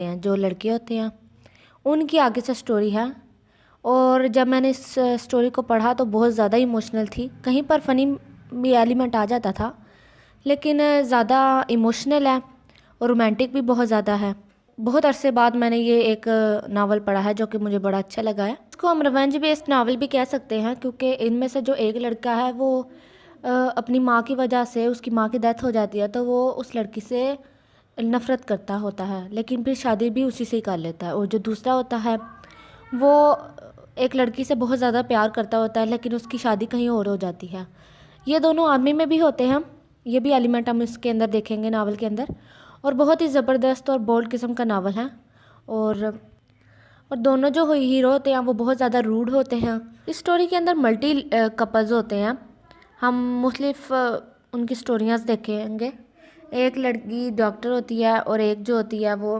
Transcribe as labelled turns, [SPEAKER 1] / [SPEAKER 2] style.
[SPEAKER 1] हैं जो लड़के होते हैं उनकी आगे से स्टोरी है। और जब मैंने इस स्टोरी को पढ़ा तो बहुत ज़्यादा इमोशनल थी। कहीं पर फ़नी भी एलिमेंट आ जाता था, लेकिन ज़्यादा इमोशनल है और रोमांटिक भी बहुत ज़्यादा है। बहुत अरसे बाद मैंने ये एक नावल पढ़ा है जो कि मुझे बड़ा अच्छा लगा है। इसको हम रिवेंज बेस्ड नावल भी कह सकते हैं, क्योंकि इनमें से जो एक लड़का है वो अपनी माँ की वजह से, उसकी माँ की डेथ हो जाती है तो वो उस लड़की से नफ़रत करता होता है, लेकिन फिर शादी भी उसी से ही कर लेता है। और जो दूसरा होता है वो एक लड़की से बहुत ज़्यादा प्यार करता होता है, लेकिन उसकी शादी कहीं और हो जाती है। ये दोनों आर्मी में भी होते हैं, ये भी एलिमेंट हम इसके अंदर देखेंगे नावल के अंदर। और बहुत ही ज़बरदस्त और बोल्ड किस्म का नावल है। और दोनों जो हीरो होते हैं वो बहुत ज़्यादा रूड होते हैं। इस स्टोरी के अंदर मल्टी कपल्स होते हैं। हम मुख्तलिफ उनकी स्टोरियाँ देखेंगे। एक लड़की डॉक्टर होती है और एक जो होती है वो